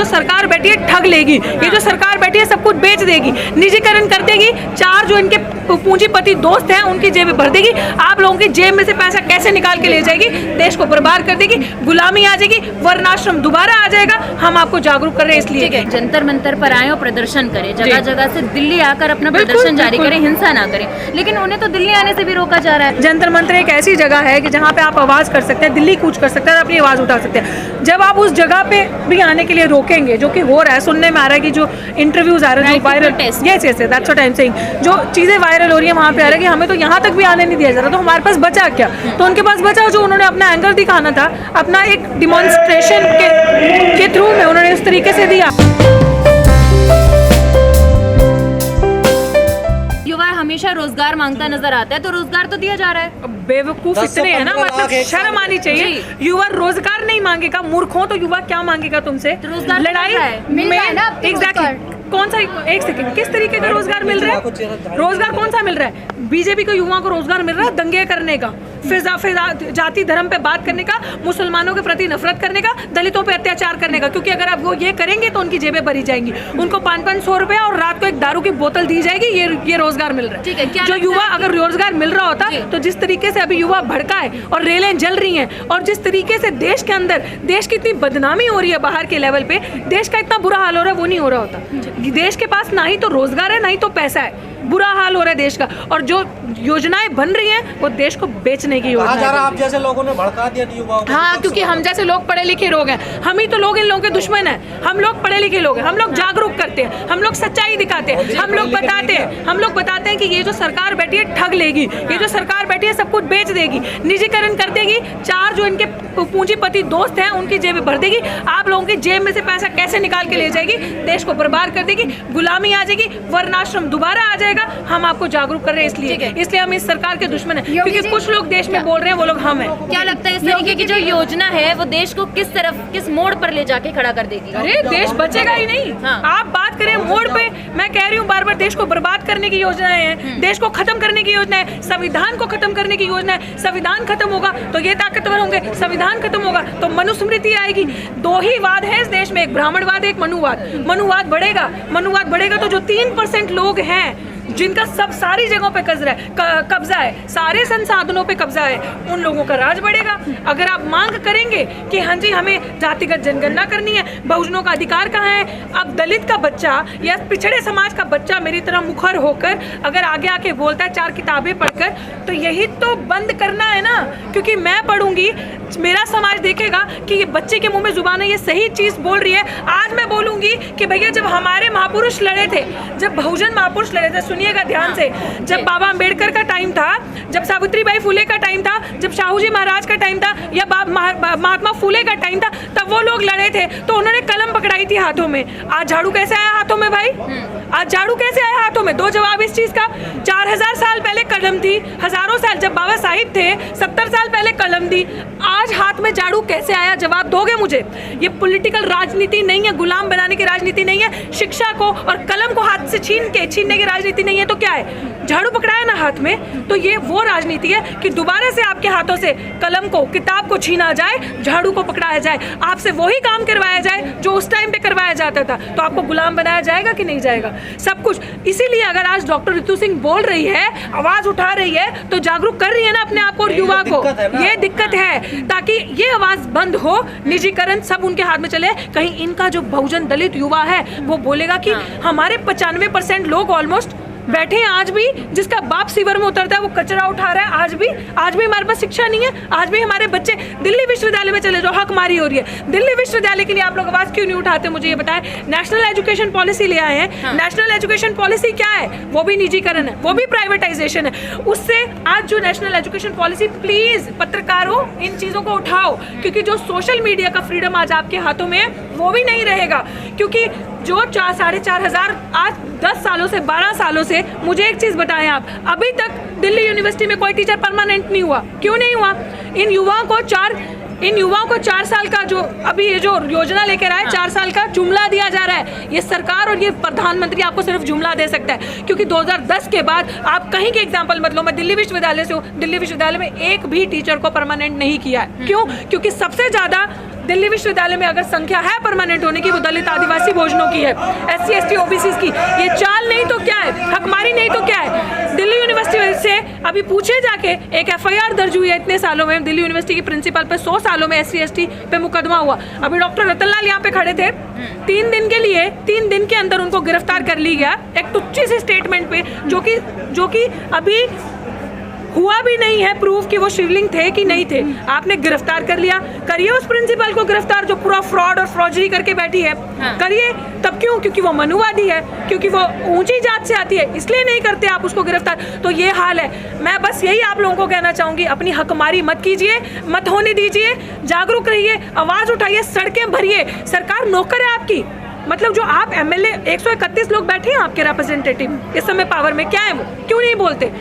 जो सरकार बैठी है ठग लेगी, ये जो सरकार बैठी है सब कुछ बेच देगी, निजीकरण कर देगी, चार जो इनके पूंजीपति दोस्त हैं उनकी जेब भर देगी, आप लोगों की जेब में से पैसा कैसे निकाल के ले जाएगी, देश को बर्बाद कर देगी, गुलामी आ जाएगी, वर्णाश्रम दोबारा आ जाएगा। हम आपको जागरूक कर रहे हैं इसलिए। जंतर मंतर पर आए और प्रदर्शन करें, जगह जगह से दिल्ली आकर अपना प्रदर्शन जारी करें, हिंसा ना करें, लेकिन उन्हें तो दिल्ली आने से भी रोका जा रहा है। जंतर मंतर एक ऐसी जगह है कि जहाँ पे आप आवाज कर सकते हैं, दिल्ली कूच कर सकते हैं और अपनी आवाज उठा सकते हैं। जब आप उस जगह पे भी आने के लिए रोकेंगे, जो कि हो रहा है, सुनने में आ रहा है कि जो इंटरव्यूज आ रहे हैं, जो viral, yes that's what I am saying, जो चीजें वायरल हो रही है वहाँ पे आ रहा है कि हमें तो यहाँ तक भी आने नहीं दिया जा रहा, तो हमारे पास बचा क्या? तो उनके पास बचा जो उन्होंने अपना एंगर दिखाना था, अपना एक डिमॉन्स्ट्रेशन के थ्रू में उन्होंने उस तरीके से दिया। युवा हमेशा रोजगार मांगता नजर आता है, तो रोजगार तो दिया जा रहा है। बेवकूफ इतने हैं ना, मतलब शर्म आनी चाहिए। युवा रोजगार नहीं मांगेगा, मूर्ख हो तो युवा क्या मांगेगा तुमसे? रोजगार लड़ाई मिल रहा है ना, एग्जैक्टली। कौन सा, एक सेकंड, किस तरीके का रोजगार मिल रहा है? रोजगार कौन सा मिल रहा है? बीजेपी को युवाओं को रोजगार मिल रहा है दंगे करने का, जाति धर्म पे बात करने का, मुसलमानों के प्रति नफरत करने का, दलितों पे अत्याचार करने का, क्योंकि अगर आप वो ये करेंगे तो उनकी जेबें भरी जाएंगी, उनको 500-500 रुपया और रात को एक दारू की बोतल दी जाएगी, ये रोजगार मिल रहा है। ठीक है, क्या जो युवा, अगर रोजगार मिल रहा होता तो जिस तरीके से अभी युवा भड़का है और रेलें जल रही हैं और जिस तरीके से देश के अंदर देश की इतनी बदनामी हो रही है बाहर के लेवल पे, देश का इतना बुरा हाल हो रहा है, वो नहीं हो रहा होता। देश के पास ना ही तो रोजगार है ना ही तो पैसा है, बुरा हाल हो रहा है देश का, और जो योजनाएं बन रही हैं वो देश को बेचने की योजना है। आप जैसे लोगों ने भड़का दिया युवाओं को। हाँ, क्योंकि हम जैसे लोग पढ़े लिखे लोग हैं, हम ही तो लोग इन लोगों के दुश्मन हैं। हम लोग पढ़े लिखे लोग हैं, हम लोग जागरूक करते हैं, हम लोग सच्चाई दिखाते हैं, हम लोग बताते हैं कि ये जो सरकार बैठी है ठग लेगी, ये जो सरकार बैठी है सब कुछ बेच देगी, निजीकरण कर देगी, चार जो इनके पूंजीपति दोस्त हैं उनकी जेब भर देगी, आप लोगों की जेब में से पैसा कैसे निकाल के ले जाएगी, देश को बर्बाद कर देगी, गुलामी आ जाएगी, वर्णाश्रम दोबारा आ जाएगा। हम आपको जागरूक कर रहे हैं इसलिए हम इस सरकार के दुश्मन हैं, क्योंकि कुछ लोग देश में बोल रहे हैं वो लोग हम हैं। क्या लगता है इस तरीके की जो योजना है वो देश को किस तरफ, किस मोड़ पर ले जाके खड़ा कर देगी? अरे देश बचेगा ही नहीं। हाँ। आप बात करें मोड़ पे, मैं कह रही हूँ बार बार, देश को बर्बाद करने की योजनाएं हैं, देश को खत्म करने की योजना है, संविधान को खत्म करने की योजना है। संविधान खत्म होगा तो ये ताकतवर होंगे, संविधान खत्म होगा तो मनुस्मृति आएगी। दो ही वाद है इस देश में, एक ब्राह्मणवाद, एक मनुवाद। मनुवाद बढ़ेगा तो जो 3% लोग हैं जिनका सब सारी जगहों पे कब्जा है, सारे संसाधनों पे कब्जा है, उन लोगों का राज बढ़ेगा। अगर आप मांग करेंगे कि हाँ जी हमें जातिगत जनगणना करनी है, बहुजनों का अधिकार कहाँ है, अब दलित का बच्चा या पिछड़े समाज का बच्चा मेरी तरह मुखर होकर अगर आगे आके बोलता है 4 किताबें पढ़कर, तो यही तो बंद करना है ना। क्योंकि मैं पढ़ूंगी, मेरा समाज देखेगा कि ये बच्चे के मुंह में जुबान है, ये सही चीज बोल रही है। आज मैं बोलूंगी कि भैया जब हमारे महापुरुष लड़े थे, जब बहुजन महापुरुष लड़े थे, सुनिएगा ध्यान से, जब बाबा अंबेडकर का टाइम था, जब सावित्रीबाई फुले का टाइम था, जब शाहू जी महाराज का टाइम था, या महात्मा फुले का टाइम था, तब वो लोग लड़े थे तो उन्होंने कलम पकड़ाई थी हाथों में। आज झाड़ू कैसे आया हाथों में भाई? आज झाड़ू कैसे आया हाथों में? दो जवाब इस चीज का। 4000 साल पहले कलम थी, हजारों साल, जब बाबा साहिब थे 70 साल पहले कलम थी, आज हाथ में झाड़ू कैसे आया? जवाब दोगे मुझे? ये पॉलिटिकल राजनीति नहीं है, गुलाम बनाने की राजनीति नहीं है, शिक्षा को और कलम को हाथ से छीनने की राजनीति नहीं है। तो क्या है? झाड़ू पकड़ाया ना हाथ में, तो ये वो राजनीति है कि दोबारा से आपके हाथों से कलम को, किताब को छीना जाए, झाड़ू को पकड़ाया जाए, आपसे वही काम करवाया जाए जो उस टाइम पे करवाया जाता था। तो आपको गुलाम बनाया जाएगा कि नहीं जाएगा? सब कुछ। इसीलिए अगर आज डॉक्टर रितु सिंह बोल रही है, आवाज उठा रही है, तो जागरूक कर रही है ना अपने आप को और युवा को। ये दिक्कत है, ताकि ये आवाज बंद हो, निजीकरण सब उनके हाथ में चले। कहीं इनका जो बहुजन दलित युवा है वो बोलेगा कि हमारे 95% लोग ऑलमोस्ट बैठे हैं आज भी, जिसका बाप सीवर में उतरता है वो कचरा उठा रहा है। आज भी हमारे पास शिक्षा नहीं है। आज भी हमारे बच्चे दिल्ली विश्वविद्यालय में चले जाओ, हकमारी हो रही है। दिल्ली विश्वविद्यालय के लिए आप लोग आवाज क्यों नहीं उठाते? मुझे ये बताएं। नेशनल एजुकेशन पॉलिसी ले आए हैं। हाँ। नेशनल एजुकेशन पॉलिसी क्या है? वो भी निजीकरण है, वो भी प्राइवेटाइजेशन है। उससे आज जो नेशनल एजुकेशन पॉलिसी, प्लीज पत्रकारों इन चीजों को उठाओ, क्योंकि जो सोशल मीडिया का फ्रीडम आज आपके हाथों में है वो भी नहीं रहेगा। क्योंकि जो 4,500 आज 10 सालों से 12 सालों से, मुझे एक चीज बताएं आप, अभी तक दिल्ली यूनिवर्सिटी में कोई टीचर परमानेंट नहीं हुआ। क्यों नहीं हुआ? इन युवाओं को इन युवाओं को 4 साल का जो अभी ये जो योजना लेकर आए 4 साल का जुमला दिया जा रहा है। ये सरकार और ये प्रधानमंत्री आपको सिर्फ जुमला दे सकता है, क्योंकि 2010 के बाद आप कहीं के एग्जाम्पल मत लो। मैं दिल्ली विश्वविद्यालय से हूँ, दिल्ली विश्वविद्यालय में एक भी टीचर को परमानेंट नहीं किया है। क्यों? क्योंकि सबसे ज्यादा दिल्ली विश्वविद्यालय में अगर संख्या है परमानेंट होने की, वो दलित आदिवासी भोजनों की है, SC ST OBC की। ये चाल नहीं तो क्या है, हकमारी नहीं तो क्या है। दिल्ली यूनिवर्सिटी से अभी पूछे जाके एक FIR दर्ज हुई है इतने सालों में। दिल्ली यूनिवर्सिटी की प्रिंसिपल पे 100 सालों में SC ST पे मुकदमा हुआ। अभी डॉक्टर रतनलाल यहाँ पे खड़े थे, 3 दिन के लिए 3 दिन के अंदर उनको गिरफ्तार कर ली गया एक टुच्ची से स्टेटमेंट पे, जो कि अभी हुआ भी नहीं है प्रूफ कि वो शिवलिंग थे कि नहीं थे। आपने गिरफ्तार कर लिया, करिए उस प्रिंसिपल को गिरफ्तार जो पूरा फ्रॉड और फ्रॉडरी करके बैठी है। हाँ। करिए। तब क्यों? क्योंकि वो मनुवादी है, क्योंकि वो ऊंची जात से आती है, इसलिए नहीं करते आप उसको गिरफ्तार। तो ये हाल है। मैं बस यही आप लोगों को कहना चाहूंगी, अपनी हकमारी मत कीजिए, मत होने दीजिए, जागरूक रहिए, आवाज उठाइए, सड़कें भरिए। सरकार नौकर है आपकी। मतलब जो आप MLA 131 लोग बैठे हैं आपके रिप्रेजेंटेटिव इस समय पावर में, क्या है वो? क्यों नहीं बोलते?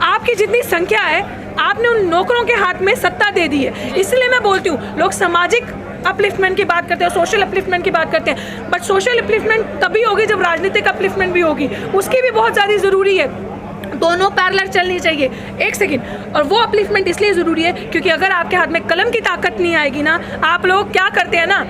आपकी जितनी संख्या है, आपने उन नौकरों के हाथ में सत्ता दे दी है। इसलिए मैं बोलती हूँ, लोग सामाजिक अपलिफ्टमेंट की बात करते हैं, सोशल अपलिफ्टमेंट की बात करते हैं, बट सोशल अपलिफ्टमेंट तभी होगी जब राजनीतिक अपलिफ्टमेंट भी होगी। उसकी भी बहुत ज़्यादा ज़रूरी है, दोनों पैरेलल चलनी चाहिए। एक सेकंड। और वो अपलिफ्टमेंट इसलिए ज़रूरी है क्योंकि अगर आपके हाथ में कलम की ताकत नहीं आएगी ना, आप लोग क्या करते हैं ना,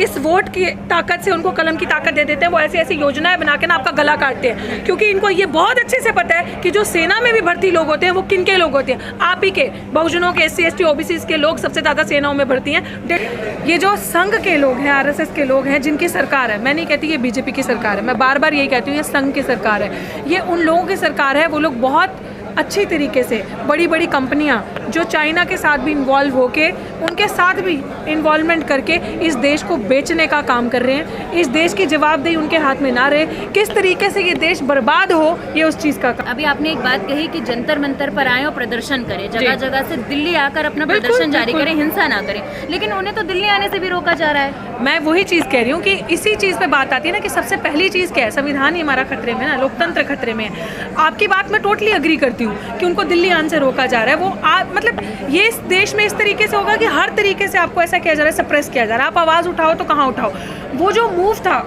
इस वोट की ताकत से उनको कलम की ताकत दे देते हैं। वो ऐसी ऐसी योजनाएं बना के ना आपका गला काटते हैं, क्योंकि इनको ये बहुत अच्छे से पता है कि जो सेना में भी भर्ती लोग होते हैं वो किन के लोग होते हैं, आप ही के, बहुजनों के, SC ST OBC के लोग सबसे ज़्यादा सेनाओं में भर्ती हैं। ये जो संघ के लोग हैं, RSS के लोग हैं, जिनकी सरकार है, मैं नहीं कहती ये BJP की सरकार है, मैं बार बार यही कहती हूँ ये संघ की सरकार है, ये उन लोगों की सरकार है। वो लोग बहुत अच्छी तरीके से बड़ी बड़ी कंपनियां जो चाइना के साथ भी इन्वॉल्व होके, उनके साथ भी इन्वॉल्वमेंट करके इस देश को बेचने का काम कर रहे हैं। इस देश की जवाबदेही उनके हाथ में ना रहे, किस तरीके से ये देश बर्बाद हो, ये उस चीज़ का। अभी आपने एक बात कही कि जंतर मंतर पर आए और प्रदर्शन करें, जगह जगह से दिल्ली आकर अपना प्रदर्शन जारी करें, हिंसा ना करें, लेकिन उन्हें तो दिल्ली आने से भी रोका जा रहा है। मैं वही चीज़ कह रही हूँ कि इसी चीज़ पे बात आती है ना कि सबसे पहली चीज़ क्या है, संविधान ही हमारा खतरे में ना, लोकतंत्र खतरे में है। आपकी बात मैं टोटली अग्री करती हूँ कि उनको दिल्ली आने से रोका जा रहा है। वो मतलब ये इस देश में इस तरीके से होगा कि हर तरीके से आपको ऐसा किया जा रहा है, सप्रेस किया जा रहा है। आप आवाज़ उठाओ तो कहाँ उठाओ। वो जो मूव था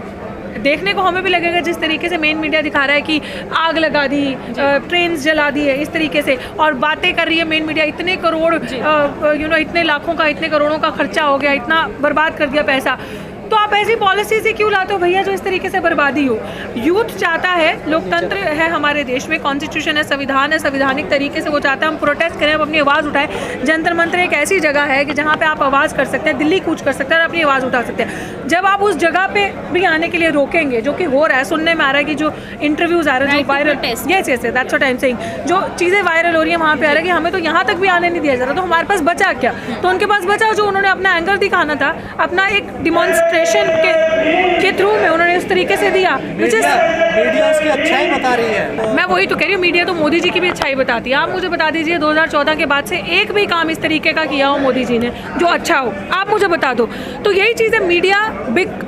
देखने को हमें भी लगेगा, जिस तरीके से मेन मीडिया दिखा रहा है कि आग लगा दी, ट्रेन जला दी है, इस तरीके से, और बातें कर रही है मेन मीडिया, इतने करोड़ इतने लाखों का, इतने करोड़ों का खर्चा हो गया, इतना बर्बाद कर दिया पैसा। तो आप ऐसी पॉलिसी से क्यों लाते हो भैया जो इस तरीके से बर्बादी हो? यूथ चाहता है, लोकतंत्र है हमारे देश में, कॉन्स्टिट्यूशन है, संविधान है, संवैधानिक तरीके से वो चाहता है हम प्रोटेस्ट करें, हम अपनी आवाज़ उठाएं। जंतर मंतर एक ऐसी जगह है कि जहाँ पे आप आवाज़ कर सकते हैं, दिल्ली कूच कर सकते हैं और अपनी आवाज़ उठा सकते हैं। जब आप उस जगह पे भी आने के लिए रोकेंगे, जो कि हो रहा है, सुनने में आ रहा है कि जो इंटरव्यूज़ आ रहे हैं, जो viral, yes that's what I am saying, जो चीज़ें वायरल हो रही है वहाँ पे आ रहा है कि हमें तो यहाँ तक भी आने नहीं दिया जा रहा, तो हमारे पास बचा क्या? तो उनके पास बचा जो उन्होंने अपना एंगर दिखाना था, अपना एक डिमॉन्स्ट्रेशन के थ्रू में उन्होंने उस तरीके से दिया, मीडिया उसकी अच्छाई बता रही है। मैं वही तो कह रही हूँ, मीडिया तो मोदी जी की भी अच्छाई बताती है। आप मुझे बता दीजिए 2014 के बाद से एक भी काम इस तरीके का किया हो मोदी जी ने जो अच्छा हो, आप मुझे बता दो। तो यही चीज़ है, मीडिया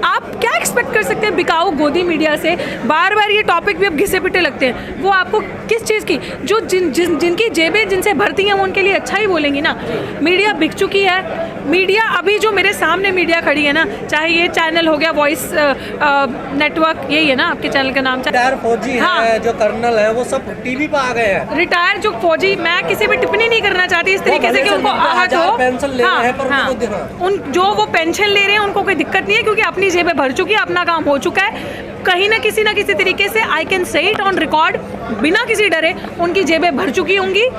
आप क्या एक्सपेक्ट कर सकते हैं बिकाऊ गोदी मीडिया से? बार बार ये टॉपिक भी अब घिसे पिटे लगते हैं। वो आपको किस चीज़ की, जो जिनकी जेबें जिनसे भरती हैं वो उनके लिए अच्छा ही बोलेंगी ना। मीडिया बिक चुकी है। मीडिया अभी जो मेरे सामने मीडिया खड़ी है ना, चाहे ये चैनल हो गया वॉइस नेटवर्क, यही है ना आपके चैनल का नाम? रिटायर फौजी है, जो कर्नल है, वो सब टीवी पे आ गए हैं। रिटायर जो फौजी, मैं किसी भी टिप्पणी नहीं करना चाहती इस तरीके से कि उनको आहत हो, पेंशन ले रहे हैं, पर उन जो वो पेंशन ले रहे हैं उनको कोई दिक्कत नहीं है, क्योंकि अपनी जेबें भर चुकी है, अपना काम हो चुका है। कहीं ना किसी तरीके से I can say it on record, बिना किसी डरे उनकी जेबें भर चुकी होंगी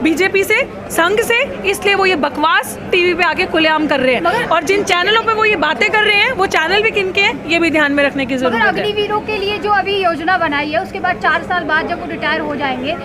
बीजेपी से, संघ से, इसलिए वो ये बकवास टीवी पे आके खुलेआम कर रहे हैं। और जिन चैनलों पे वो ये बातें कर रहे हैं, वो चैनल भी किनके हैं ये भी ध्यान में रखने की जरूरत है। अग्निवीरों के लिए जो अभी योजना बनाई है, उसके बाद 4 साल बाद जब वो रिटायर हो जाएंगे,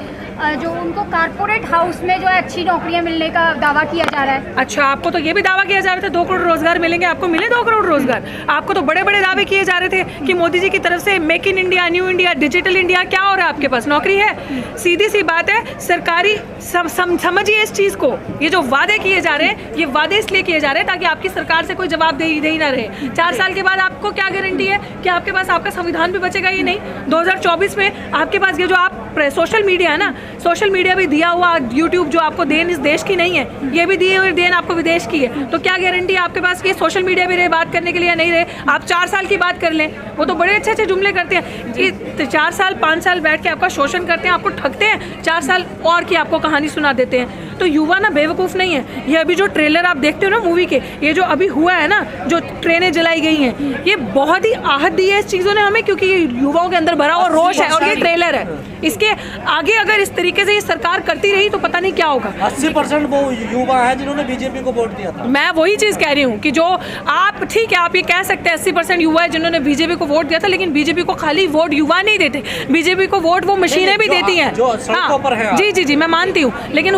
जो उनको कारपोरेट हाउस में जो है अच्छी नौकरियां मिलने का दावा किया जा रहा है। अच्छा, आपको तो ये भी दावा किया जा रहा था 2 करोड़ रोजगार मिलेंगे, आपको मिले 2 करोड़ रोजगार? आपको तो बड़े बड़े दावे किए जा रहे थे कि मोदी जी की तरफ से make in India, new India, digital India. क्या हो रहा है? आपके पास नौकरी है? सीधी सी बात है, सरकारी समझिए इस चीज़ को, ये जो वादे किए जा रहे हैं, ये वादे इसलिए किए जा रहे हैं ताकि आपकी सरकार से कोई जवाबदेही ना रहे। 4 साल के बाद आपको क्या गारंटी है कि आपके पास आपका संविधान भी बचेगा? ये नहीं। 2024 में आपके पास ये जो आप सोशल मीडिया है ना, सोशल मीडिया भी दिया हुआ यूट्यूब जो आपको देन इस देश की नहीं है, ये भी दी हुई देन आपको विदेश की है, तो क्या गारंटी है आपके पास कि सोशल मीडिया भी रहे बात करने के लिए या नहीं रहे? आप 4 साल की बात कर लें, वो तो बड़े अच्छे अच्छे जुमले करते हैं कि 4 साल 5 साल बैठ के आपका शोषण करते हैं, आपको ठगते हैं, 4 साल और की आपको कहानी सुना देते हैं। तो युवा ना बेवकूफ़ नहीं है। ये अभी जो ट्रेलर आप देखते हो ना मूवी के, ये जो अभी हुआ है ना, जो ट्रेनें जलाई गई हैं, ये बहुत ही आहत दी है इस चीज़ों ने हमें, क्योंकि ये युवाओं के अंदर भरा हुआ रोष है और ये ट्रेलर है। इसके आगे अगर इस तरीके से ये सरकार करती रही तो पता नहीं क्या होगा। 80% वो युवा है जिन्होंने बीजेपी को वोट दिया था। मैं वही चीज़ कह रही हूँ कि जो आप ठीक है, आप ये कह सकते हैं 80% युवा है जिन्होंने बीजेपी को वोट दिया था, लेकिन बीजेपी को खाली वोट युवा नहीं देते, बीजेपी को वोट वो मशीनें भी देती हैं जो सड़कों पर है। जी जी जी, मैं मानती हूँ, लेकिन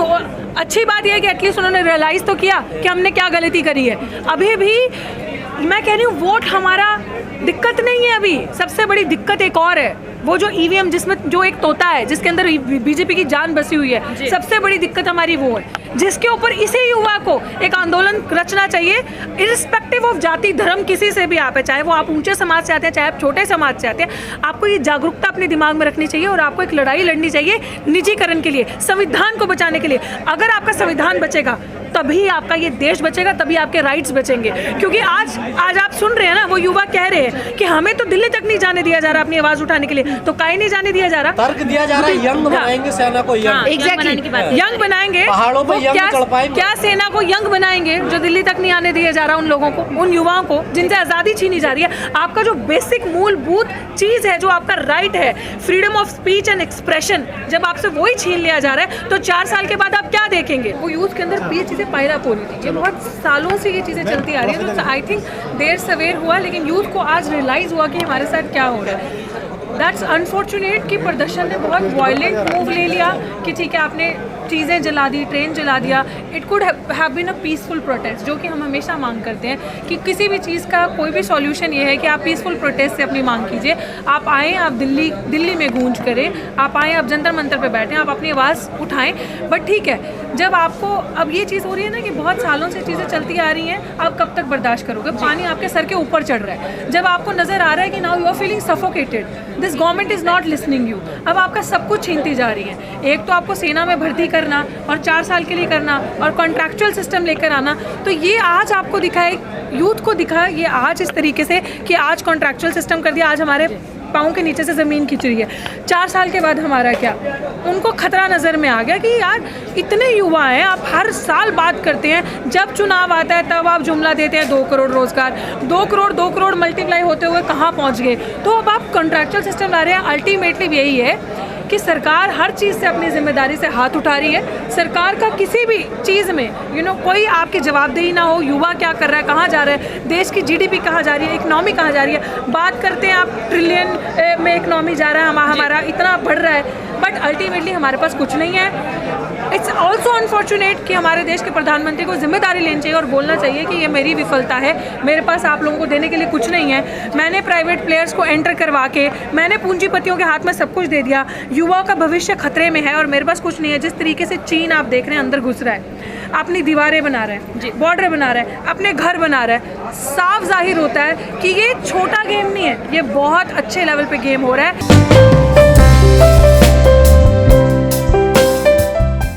अच्छी बात यह है कि एटलीस्ट उन्होंने रियलाइज़ तो किया कि हमने क्या गलती करी है। अभी भी मैं कह रही हूँ वोट हमारा दिक्कत नहीं है। अभी सबसे बड़ी दिक्कत एक और है, वो जो ईवीएम जिसमें जो एक तोता है जिसके अंदर बीजेपी की जान बसी हुई है, सबसे बड़ी दिक्कत हमारी वो है, जिसके ऊपर इसी युवा को एक आंदोलन रचना चाहिए, इरिस्पेक्टिव ऑफ जाति धर्म किसी से भी आप है, चाहे वो आप ऊंचे समाज से आते हैं चाहे आप छोटे समाज से आते हैं, आपको ये जागरूकता अपने दिमाग में रखनी चाहिए और आपको एक लड़ाई लड़नी चाहिए निजीकरण के लिए, संविधान को बचाने के लिए। अगर आपका संविधान बचेगा तभी आपका ये देश बचेगा, तभी आपके राइट्स बचेंगे। क्योंकि आज आप सुन रहे हैं ना, वो युवा कह रहे हैं कि हमें तो दिल्ली तक नहीं जाने दिया जा रहा अपनी आवाज उठाने के लिए, तो काहे नहीं जाने दिया जा रहा? तर्क दिया जा रहा है यंग बनाएंगे सेना को, यंग एग्जैक्टली यंग बनाएंगे, पहाड़ों पे यंग चढ़ पाएंगे। क्या सेना को यंग बनाएंगे जो दिल्ली तक नहीं आने दिया जा रहा उन लोगों को, उन युवाओं को जिनसे आज़ादी छीनी जा रही है? आपका जो बेसिक मूलभूत चीज़ है, जो आपका राइट है, freedom of speech and expression, जब आपसे वही छीन लिया जा रहा है तो 4 साल के बाद आप क्या देखेंगे? वो यूथ के अंदर ये चीज़ें पैदा हो रही थी, ये बहुत सालों से ये चीज़ें चलती आ रही है, तो आई थिंक देर सवेर हुआ, लेकिन यूथ को आज रियलाइज़ हुआ कि हमारे साथ क्या हो रहा है। दैट्स अनफॉर्चुनेट कि प्रदर्शन ने बहुत वायलेंट मूव ले लिया कि ठीक है आपने चीज़ें जला दी, ट्रेन जला दिया। It could have been a peaceful protest, जो कि हम हमेशा मांग करते हैं कि किसी भी चीज़ का कोई भी सॉल्यूशन ये है कि आप पीसफुल प्रोटेस्ट से अपनी मांग कीजिए, आप आएँ, आप दिल्ली में गूंज करें, आप आएँ, आप जंतर मंतर पे बैठें, आप अपनी आवाज़ उठाएं। बट ठीक है, जब आपको अब ये चीज़ हो रही है ना कि बहुत सालों से चीज़ें चलती आ रही हैं, आप कब तक बर्दाश्त करोगे? पानी आपके सर के ऊपर चढ़ रहा है, जब आपको नज़र आ रहा है कि now you are feeling suffocated, this government is not listening you, अब आपका सब कुछ छीनती जा रही है। एक तो आपको सेना में भर्ती करना और 4 साल के लिए करना और कॉन्ट्रैक्चुअल सिस्टम लेकर आना, तो ये आज आपको दिखाए, यूथ को दिखा ये आज इस तरीके से कि आज कॉन्ट्रैक्चुअल सिस्टम कर दिया, आज हमारे पाँव के नीचे से ज़मीन खिंच रही है। 4 साल के बाद हमारा क्या? उनको खतरा नज़र में आ गया कि यार इतने युवा हैं, आप हर साल बात करते हैं, जब चुनाव आता है तब आप जुमला देते हैं 2 करोड़ रोजगार, 2 करोड़ मल्टीप्लाई होते हुए कहाँ पहुँच गए? तो अब आप कॉन्ट्रैक्चुअल सिस्टम ला रहे हैं। अल्टीमेटली यही है कि सरकार हर चीज़ से अपनी जिम्मेदारी से हाथ उठा रही है। सरकार का किसी भी चीज़ में कोई आपकी जवाबदेही ना हो, युवा क्या कर रहा है, कहाँ जा रहा है, देश की जीडीपी कहाँ जा रही है, इकनॉमी कहाँ जा रही है। बात करते हैं आप ट्रिलियन में इकनॉमी जा रहा है, हमारा इतना बढ़ रहा है, बट अल्टीमेटली हमारे पास कुछ नहीं है। इट्स ऑल्सो अनफॉर्चुनेट कि हमारे देश के प्रधानमंत्री को जिम्मेदारी लेनी चाहिए और बोलना चाहिए कि ये मेरी विफलता है, मेरे पास आप लोगों को देने के लिए कुछ नहीं है, मैंने प्राइवेट प्लेयर्स को एंटर करवा के, मैंने पूंजीपतियों के हाथ में सब कुछ दे दिया, युवाओं का भविष्य खतरे में है और मेरे पास कुछ नहीं है। जिस तरीके से चीन आप देख रहे हैं अंदर घुस रहा है, अपनी दीवारें बना रहा है, बॉर्डर बना रहा है, अपने घर बना रहा है, साफ जाहिर होता है कि ये छोटा गेम नहीं है, ये बहुत अच्छे लेवल पे गेम हो रहा है।